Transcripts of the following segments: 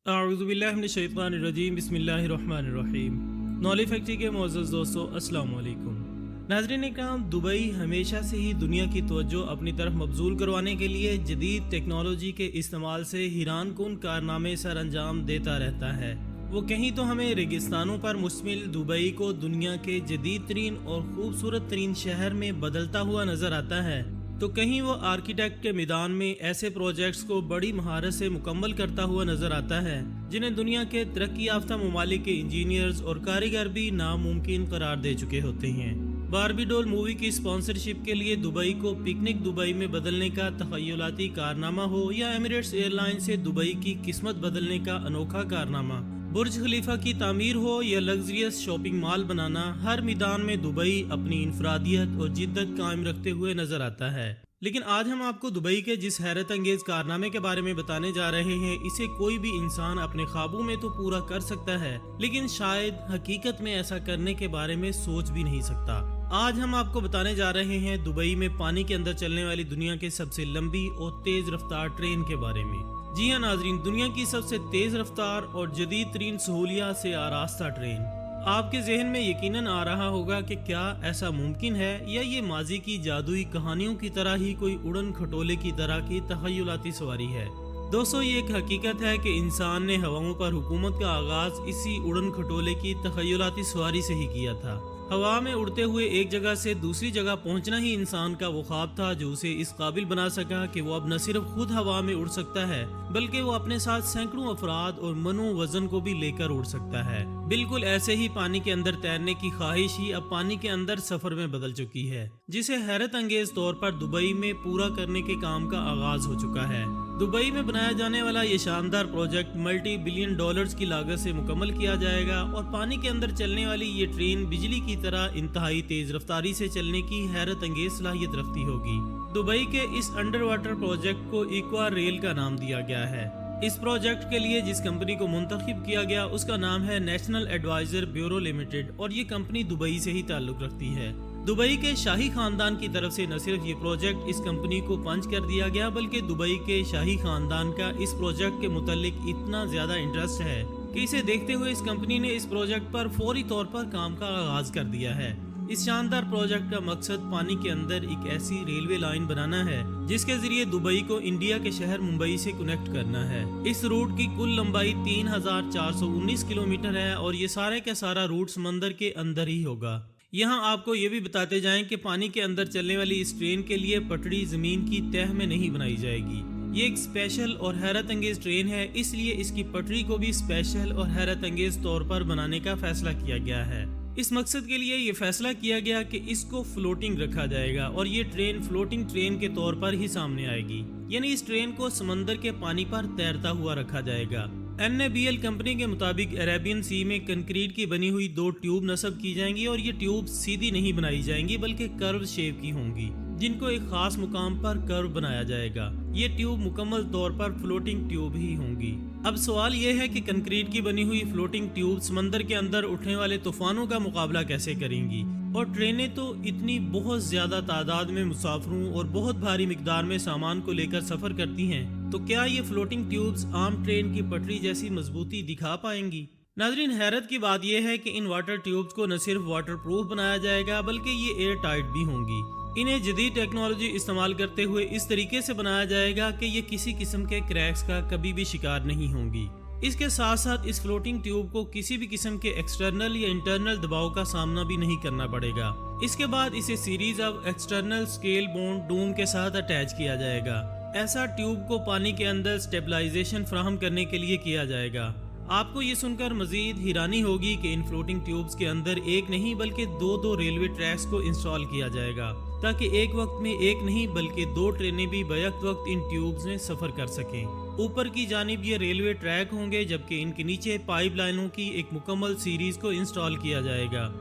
اعوذ باللہ من الشیطان الرجیم، بسم اللہ الرحمن الرحیم۔ نولی فیکٹری کے معزز دوستو، السلام علیکم۔ ناظرین اکرام، دبئی ہمیشہ سے ہی دنیا کی توجہ اپنی طرف مبذول کروانے کے لیے جدید ٹیکنالوجی کے استعمال سے حیران کن کارنامے سر انجام دیتا رہتا ہے۔ وہ کہیں تو ہمیں ریگستانوں پر مشتمل دبئی کو دنیا کے جدید ترین اور خوبصورت ترین شہر میں بدلتا ہوا نظر آتا ہے، تو کہیں وہ آرکیٹیکٹ کے میدان میں ایسے پروجیکٹس کو بڑی مہارت سے مکمل کرتا ہوا نظر آتا ہے جنہیں دنیا کے ترقی یافتہ ممالک کے انجینئرز اور کاریگر بھی ناممکن قرار دے چکے ہوتے ہیں۔ باربی ڈول مووی کی اسپانسرشپ کے لیے دبئی کو پکنک دبئی میں بدلنے کا تخیلاتی کارنامہ ہو، یا ایمریٹس ایئر لائن سے دبئی کی قسمت بدلنے کا انوکھا کارنامہ، برج خلیفہ کی تعمیر ہو یا لگژریس شاپنگ مال بنانا، ہر میدان میں دبئی اپنی انفرادیت اور جدت قائم رکھتے ہوئے نظر آتا ہے۔ لیکن آج ہم آپ کو دبئی کے جس حیرت انگیز کارنامے کے بارے میں بتانے جا رہے ہیں، اسے کوئی بھی انسان اپنے خوابوں میں تو پورا کر سکتا ہے، لیکن شاید حقیقت میں ایسا کرنے کے بارے میں سوچ بھی نہیں سکتا۔ آج ہم آپ کو بتانے جا رہے ہیں دبئی میں پانی کے اندر چلنے والی دنیا کے سب سے لمبی اور تیز رفتار ٹرین کے بارے میں۔ جی ہاں ناظرین، دنیا کی سب سے تیز رفتار اور جدید ترین سہولیات سے آراستہ ٹرین۔ آپ کے ذہن میں یقیناً آ رہا ہوگا کہ کیا ایسا ممکن ہے، یا یہ ماضی کی جادوئی کہانیوں کی طرح ہی کوئی اڑن کھٹولے کی طرح کی تخیلاتی سواری ہے۔ دوستو، یہ ایک حقیقت ہے کہ انسان نے ہواؤں پر حکومت کا آغاز اسی اڑن کھٹولے کی تخیلاتی سواری سے ہی کیا تھا۔ ہوا میں اڑتے ہوئے ایک جگہ سے دوسری جگہ پہنچنا ہی انسان کا وہ خواب تھا جو اسے اس قابل بنا سکا کہ وہ اب نہ صرف خود ہوا میں اڑ سکتا ہے، بلکہ وہ اپنے ساتھ سینکڑوں افراد اور منوں وزن کو بھی لے کر اڑ سکتا ہے۔ بالکل ایسے ہی پانی کے اندر تیرنے کی خواہش ہی اب پانی کے اندر سفر میں بدل چکی ہے، جسے حیرت انگیز طور پر دبئی میں پورا کرنے کے کام کا آغاز ہو چکا ہے۔ دبئی میں بنایا جانے والا یہ شاندار پروجیکٹ ملٹی بلین ڈالرز کی لاگت سے مکمل کیا جائے گا، اور پانی کے اندر چلنے والی یہ ٹرین بجلی کی طرح انتہائی تیز رفتاری سے چلنے کی حیرت انگیز صلاحیت رکھتی ہوگی۔ دبئی کے اس انڈر واٹر پروجیکٹ کو ایکوا ریل کا نام دیا گیا ہے۔ اس پروجیکٹ کے لیے جس کمپنی کو منتخب کیا گیا اس کا نام ہے نیشنل ایڈوائزر بیورو لمیٹڈ، اور یہ کمپنی دبئی سے ہی تعلق رکھتی ہے۔ دبئی کے شاہی خاندان کی طرف سے نہ صرف یہ پروجیکٹ اس کمپنی کو پنچ کر دیا گیا، بلکہ دبئی کے شاہی خاندان کا اس پروجیکٹ کے متعلق اتنا زیادہ انٹرسٹ ہے کہ اسے دیکھتے ہوئے اس کمپنی نے اس پروجیکٹ پر فوری طور پر کام کا آغاز کر دیا ہے۔ اس شاندار پروجیکٹ کا مقصد پانی کے اندر ایک ایسی ریلوے لائن بنانا ہے جس کے ذریعے دبئی کو انڈیا کے شہر ممبئی سے کنیکٹ کرنا ہے۔ اس روٹ کی کل لمبائی 3419 کلومیٹر ہے، اور یہ سارے کا سارا روٹ سمندر کے اندر ہی ہوگا۔ یہاں آپ کو یہ بھی بتاتے جائیں کہ پانی کے اندر چلنے والی اس ٹرین کے لیے پٹڑی زمین کی تہہ میں نہیں بنائی جائے گی۔ یہ ایک اسپیشل اور حیرت انگیز ٹرین ہے، اس لیے اس کی پٹڑی کو بھی اسپیشل اور حیرت انگیز طور پر بنانے کا فیصلہ کیا گیا ہے۔ اس مقصد کے لیے یہ فیصلہ کیا گیا کہ اس کو فلوٹنگ رکھا جائے گا، اور یہ ٹرین فلوٹنگ ٹرین کے طور پر ہی سامنے آئے گی، یعنی اس ٹرین کو سمندر کے پانی پر تیرتا ہوا رکھا جائے گا۔ NABL کمپنی کے مطابق عربین سی میں کنکریٹ کی بنی ہوئی 2 ٹیوب نصب کی جائیں گی، اور یہ ٹیوب سیدھی نہیں بنائی جائیں گی بلکہ کرو شیپ کی ہوں گی، جن کو ایک خاص مقام پر کرو بنایا جائے گا۔ یہ ٹیوب مکمل طور پر فلوٹنگ ٹیوب ہی ہوں گی۔ اب سوال یہ ہے کہ کنکریٹ کی بنی ہوئی فلوٹنگ ٹیوب سمندر کے اندر اٹھنے والے طوفانوں کا مقابلہ کیسے کریں گی؟ اور ٹرینیں تو اتنی بہت زیادہ تعداد میں مسافروں اور بہت بھاری مقدار میں سامان کو لے کر سفر کرتی ہیں، تو کیا یہ فلوٹنگ ٹیوبز عام ٹرین کی پٹری جیسی مضبوطی دکھا پائیں گی؟ ناظرین، حیرت کی بات یہ ہے کہ ان واٹر ٹیوبز کو نہ صرف واٹر پروف بنایا جائے گا بلکہ یہ ایئر ٹائٹ بھی ہوں گی۔ انہیں جدید ٹیکنالوجی استعمال کرتے ہوئے اس طریقے سے بنایا جائے گا کہ یہ کسی قسم کے کریکس کا کبھی بھی شکار نہیں ہوں گی۔ اس کے ساتھ ساتھ اس فلوٹنگ ٹیوب کو کسی بھی قسم کے ایکسٹرنل یا انٹرنل دباؤ کا سامنا بھی نہیں کرنا پڑے گا۔ اس کے بعد اسے series of external scale bond dome کے ساتھ اٹیچ کیا جائے گا۔ ایسا ٹیوب کو پانی کے اندر سٹیبلائزیشن فراہم کرنے کے لیے کیا جائے گا۔ آپ کو یہ سن کر مزید حیرانی ہوگی کہ ان فلوٹنگ ٹیوبز کے اندر ایک نہیں بلکہ دو ریلوے ٹریکس کو انسٹال کیا جائے گا، تاکہ ایک وقت میں ایک نہیں بلکہ 2 ٹرینیں بھی بیک وقت ان ٹیوبز میں سفر کر سکیں۔ اوپر کی جانب یہ ریلوے ٹریک ہوں گے، جبکہ ان کے نیچے پائپ لائنوں کی ایک مکمل سیریز کو انسٹال کیا جائے گا،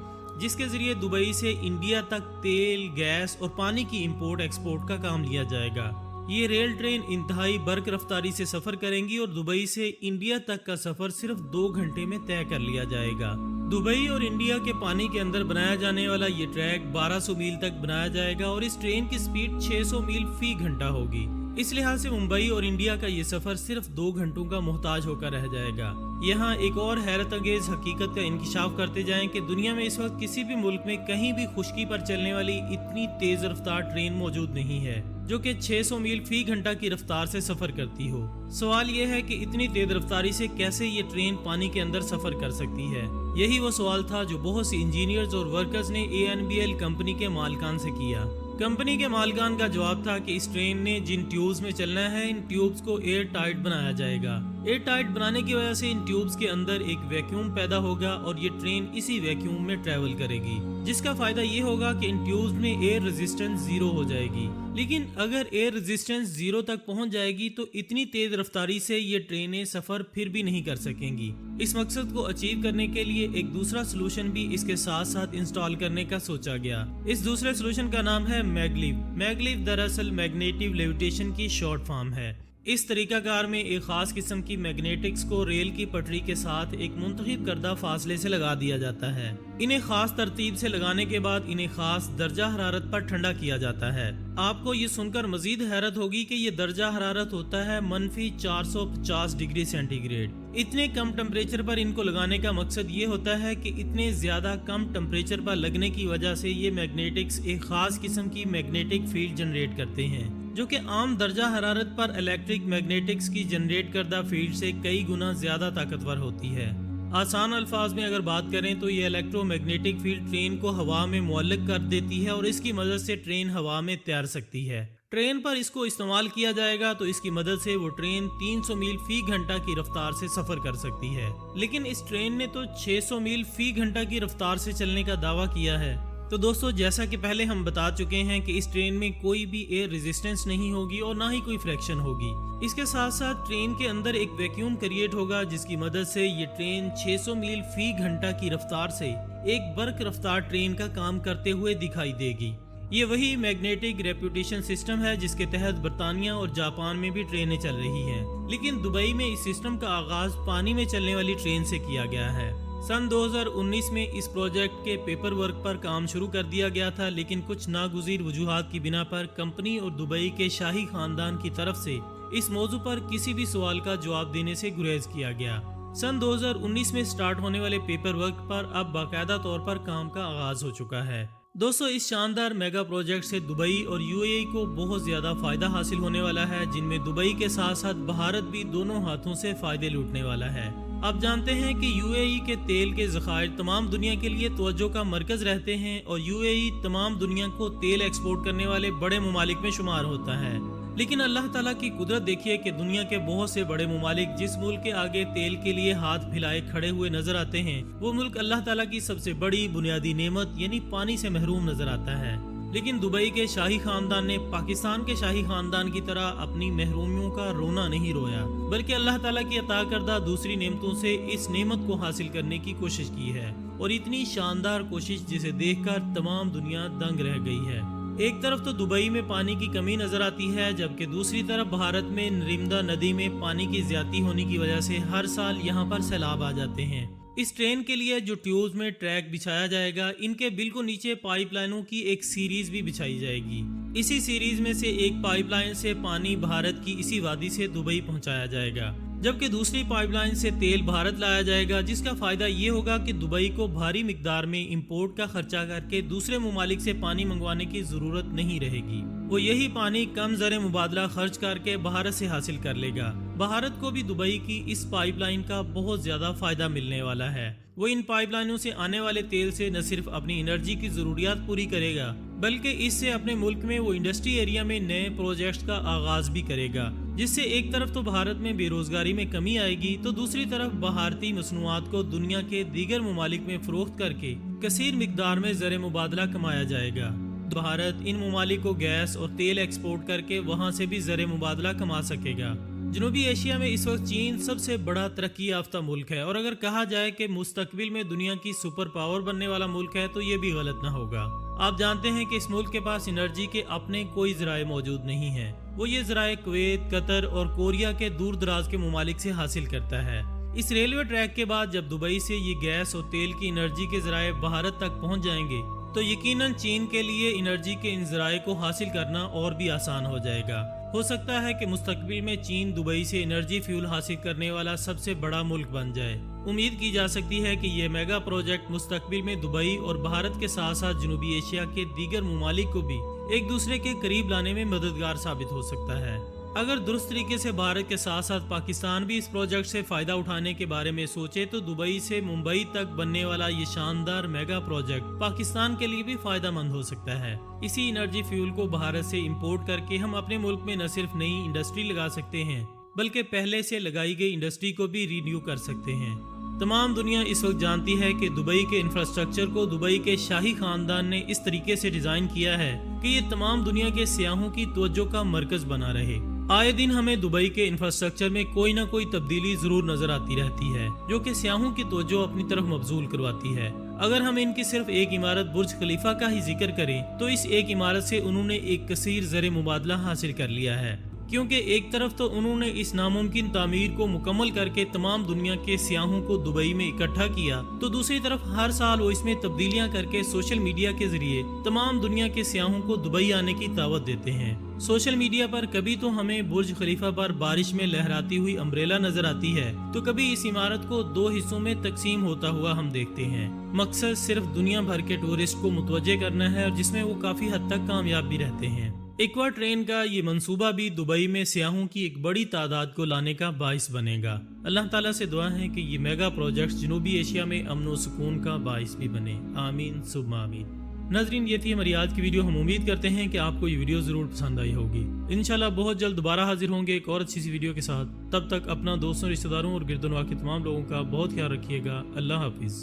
جس کے ذریعے دبئی سے انڈیا تک تیل، گیس اور پانی کی امپورٹ ایکسپورٹ کا کام لیا جائے گا۔ یہ ریل ٹرین انتہائی برق رفتاری سے سفر کریں گی، اور دبئی سے انڈیا تک کا سفر صرف 2 گھنٹے میں طے کر لیا جائے گا۔ دبئی اور انڈیا کے پانی کے اندر بنایا جانے والا یہ ٹریک 1200 میل تک بنایا جائے گا، اور اس ٹرین کی سپیڈ 600 میل فی گھنٹہ ہوگی۔ इस लिहाज से मुंबई और इंडिया का ये सफर सिर्फ 2 घंटों का मोहताज होकर रह जाएगा। यहाँ एक और हैरत अंगेज हकीकत का इंकिशाफ करते जाएं कि दुनिया में इस वक्त किसी भी मुल्क में कहीं भी खुश्की पर चलने वाली इतनी तेज रफ्तार ट्रेन मौजूद नहीं है जो कि 600 मील फी घंटा की रफ्तार से सफर करती हो। सवाल यह है कि इतनी तेज रफ्तारी से कैसे ये ट्रेन पानी के अंदर सफर कर सकती है। यही वो सवाल था जो बहुत सी इंजीनियर्स और वर्कर्स ने ANBL कंपनी के मालिकान से किया। कंपनी के मालिकान का जवाब था कि इस ट्रेन ने जिन ट्यूब्स में चलना है, इन ट्यूब्स को एयर टाइट बनाया जाएगा। एयर टाइट बनाने की वजह से इन ट्यूब्स के अंदर एक वैक्यूम पैदा होगा और ये ट्रेन इसी वैक्यूम में ट्रेवल करेगी, जिसका फायदा ये होगा कि इन ट्यूब्स में एयर रेजिस्टेंस 0 हो जाएगी। लेकिन अगर एयर रेजिस्टेंस 0 तक पहुंच जाएगी तो इतनी तेज रफ्तारी से ये ट्रेनें सफर फिर भी नहीं कर सकेंगी। इस मकसद को अचीव करने के लिए एक दूसरा सोल्यूशन भी इसके साथ साथ इंस्टॉल करने का सोचा गया। इस दूसरे सोल्यूशन का नाम है मैगलीव। मैगलीव दरअसल मैग्नेटिव लेविटेशन की शॉर्ट फॉर्म है। इस तरीकाकार में एक खास किस्म की मैग्नेटिक्स को रेल की पटरी के साथ एक मुंतखब करदा फासले से लगा दिया जाता है। इन्हें खास तरतीब से लगाने के बाद इन्हें खास दर्जा हरारत पर ठंडा किया जाता है। आपको ये सुनकर मजीद हैरत होगी कि ये दर्जा हरारत होता है -450 डिग्री सेंटीग्रेड। इतने कम टेम्परेचर पर इनको लगाने का मकसद ये होता है कि इतने ज्यादा कम टेम्परेचर पर लगने की वजह से ये मैग्नेटिक्स एक खास किस्म की मैग्नेटिक फील्ड जनरेट करते हैं जो कि आम दर्जा हरारत पर इलेक्ट्रिक मैग्नेटिक्स की जनरेट करदा फील्ड से कई गुना ज्यादा ताकतवर होती है। आसान अल्फाज में अगर बात करें तो ये इलेक्ट्रोमैग्नेटिक फील्ड ट्रेन को हवा में मुअल्लक कर देती है और इसकी मदद से ट्रेन हवा में तैर सकती है। ट्रेन पर इसको इस्तेमाल किया जाएगा तो इसकी मदद से वो ट्रेन 300 मील फी घंटा की रफ्तार से सफर कर सकती है। लेकिन इस ट्रेन ने तो 600 मील फी घंटा की रफ्तार से चलने का दावा किया है। तो दोस्तों, जैसा कि पहले हम बता चुके हैं कि इस ट्रेन में कोई भी एयर रेजिस्टेंस नहीं होगी और ना ही कोई फ्रिक्शन होगी। इसके साथ साथ ट्रेन के अंदर एक वैक्यूम क्रिएट होगा जिसकी मदद से ये ट्रेन 600 मील फी घंटा की रफ्तार से एक बर्क रफ्तार ट्रेन का काम करते हुए दिखाई देगी। ये वही मैग्नेटिक रेपुटेशन सिस्टम है जिसके तहत बर्तानिया और जापान में भी ट्रेनें चल रही हैं। लेकिन दुबई में इस सिस्टम का आगाज पानी में चलने वाली ट्रेन से किया गया है। सन 2019 में इस प्रोजेक्ट के पेपर वर्क पर काम शुरू कर दिया गया था, लेकिन कुछ नागुज़ीर वजूहात की बिना पर कंपनी और दुबई के शाही खानदान की तरफ से इस मौजू पर किसी भी सवाल का जवाब देने से गुरेज किया गया। सन 2019 में स्टार्ट होने वाले पेपर वर्क पर अब बाकायदा तौर पर काम का आगाज हो चुका है। दोस्तों, इस शानदार मेगा प्रोजेक्ट से दुबई और UAE को बहुत ज्यादा फायदा हासिल होने वाला है, जिनमें दुबई के साथ साथ भारत भी दोनों हाथों से फायदे लूटने वाला है। आप जानते हैं कि UAE के तेल के ज़खायर तमाम दुनिया के लिए तवज्जो का मरकज रहते हैं और UAE तमाम दुनिया को तेल एक्सपोर्ट करने वाले बड़े मुमालिक में शुमार होता है। लेकिन अल्लाह ताला की कुदरत देखिए कि दुनिया के बहुत से बड़े मुमालिक जिस मुल्क के आगे तेल के लिए हाथ फैलाए खड़े हुए नजर आते हैं, वो मुल्क अल्लाह ताला की सबसे बड़ी बुनियादी नेमत यानी पानी से महरूम नजर आता है। लेकिन दुबई के शाही खानदान ने पाकिस्तान के शाही खानदान की तरह अपनी महरूमियों का रोना नहीं रोया, बल्कि अल्लाह ताला की अता करदा दूसरी नेमतों से इस नेमत को हासिल करने की कोशिश की है। और इतनी शानदार कोशिश जिसे देखकर तमाम दुनिया दंग रह गई है। एक तरफ तो दुबई में पानी की कमी नजर आती है, जबकि दूसरी तरफ भारत में नर्मदा नदी में पानी की ज्यादती होने की वजह से हर साल यहाँ पर सैलाब आ जाते हैं। इस ट्रेन के लिए जो ट्यूब्स में ट्रैक बिछाया जाएगा, इनके बिल्कुल नीचे पाइपलाइनों की एक सीरीज भी बिछाई जाएगी। इसी सीरीज में से एक पाइपलाइन से पानी भारत की इसी वादी से दुबई पहुंचाया जाएगा, जबकि दूसरी पाइपलाइन से तेल भारत लाया जाएगा, जिसका फायदा ये होगा कि दुबई को भारी मिकदार में इंपोर्ट का खर्चा करके दूसरे मुमालिक से पानी मंगवाने की जरूरत नहीं रहेगी। वो यही पानी कम ज़र मुबादला खर्च करके भारत से हासिल कर लेगा। भारत को भी दुबई की इस पाइपलाइन का बहुत ज्यादा फायदा मिलने वाला है। वो इन पाइपलाइनों से आने वाले तेल से न सिर्फ अपनी एनर्जी की जरूरियात पूरी करेगा, बल्कि इससे अपने मुल्क में वो इंडस्ट्री एरिया में नए प्रोजेक्ट्स का आगाज भी करेगा, जिससे एक तरफ तो भारत में बेरोजगारी में कमी आएगी, तो दूसरी तरफ भारतीय मसनूआत को दुनिया के दीगर मुमालिक में फरोख्त करके कसीर मिकदार में ज़र मुबादला कमाया जाएगा। भारत इन मुमालिक को गैस और तेल एक्सपोर्ट करके वहाँ से भी ज़र मुबादला कमा सकेगा। जनूबी एशिया में इस वक्त चीन सबसे बड़ा तरक्की याफ्ता मुल्क है, और अगर कहा जाए कि मुस्तकबिल में दुनिया की सुपर पावर बनने वाला मुल्क है तो ये भी गलत ना होगा। आप जानते हैं कि इस मुल्क के पास एनर्जी के अपने कोई ज़राए मौजूद नहीं है। वो ये ज़राए कुवैत, कतर और कोरिया के दूर दराज के मुमालिक से हासिल करता है। इस रेलवे ट्रैक के बाद जब दुबई से ये गैस और तेल की एनर्जी के ज़राए भारत तक पहुँच जाएंगे तो यकीनन चीन के लिए एनर्जी के इन ज़राए को हासिल करना और भी आसान हो जाएगा। हो सकता है कि मुस्तकबिल में चीन दुबई से एनर्जी फ्यूल हासिल करने वाला सबसे बड़ा मुल्क बन जाए। उम्मीद की जा सकती है कि ये मेगा प्रोजेक्ट मुस्तकबिल में दुबई और भारत के साथ साथ जनूबी एशिया के दीगर ममालिक को भी एक दूसरे के करीब लाने में मददगार साबित हो सकता है। अगर दुरुस्त तरीके से भारत के साथ साथ पाकिस्तान भी इस प्रोजेक्ट से फायदा उठाने के बारे में सोचे तो दुबई से मुंबई तक बनने वाला ये शानदार मेगा प्रोजेक्ट पाकिस्तान के लिए भी फायदा मंद हो सकता है। इसी एनर्जी फ्यूल को भारत से इंपोर्ट करके हम अपने मुल्क में न सिर्फ नई इंडस्ट्री लगा सकते हैं बल्कि पहले से लगाई गई इंडस्ट्री को भी रिन्यू कर सकते हैं। तमाम दुनिया इस वक्त जानती है कि दुबई के इंफ्रास्ट्रक्चर को दुबई के शाही खानदान ने इस तरीके से डिजाइन किया है कि ये तमाम दुनिया के सियाहों की तवज्जो का मरकज बना रहे। आए दिन हमें दुबई के इंफ्रास्ट्रक्चर में कोई ना कोई तब्दीली जरूर नजर आती रहती है जो कि सियाहों की तवज्जो अपनी तरफ मबजूल करवाती है। अगर हम इनकी सिर्फ एक इमारत बुर्ज खलीफा का ही जिक्र करें तो इस एक इमारत से उन्होंने एक कसीर ज़र मुबादला हासिल कर लिया है, क्योंकि एक तरफ तो उन्होंने इस नामुमकिन तामीर को मुकम्मल करके तमाम दुनिया के सियाहों को दुबई में इकट्ठा किया, तो दूसरी तरफ हर साल वो इसमें तब्दीलियां करके सोशल मीडिया के जरिए तमाम दुनिया के सियाहों को दुबई आने की दावत देते हैं। सोशल मीडिया पर कभी तो हमें बुर्ज खलीफा पर बारिश में लहराती हुई अम्ब्रेला नजर आती है तो कभी इस इमारत को 2 हिस्सों में तकसीम होता हुआ हम देखते हैं। मकसद सिर्फ दुनिया भर के टूरिस्ट को मुतवज्जे करना है और जिसमें वो काफी हद तक कामयाब भी रहते हैं। एक्वा ट्रेन का ये मंसूबा भी दुबई में सियाहों की एक बड़ी तादाद को लाने का बाइस बनेगा। अल्लाह ताला से दुआ है कि ये मेगा प्रोजेक्ट्स जनूबी एशिया में अमन व सुकून का बाइस भी बने। आमीन सुम्मा आमीन। नाज़रीन, ये थी हमारी आज की वीडियो। हम उम्मीद करते हैं कि आपको ये वीडियो जरूर पसंद आई होगी। इंशाल्लाह बहुत जल्द दोबारा हाजिर होंगे एक और अच्छी सी वीडियो के साथ। तब तक अपना दोस्तों, रिश्तेदारों और गिरदनवा के तमाम लोगों का बहुत ख्याल रखिएगा। अल्लाह हाफिज़।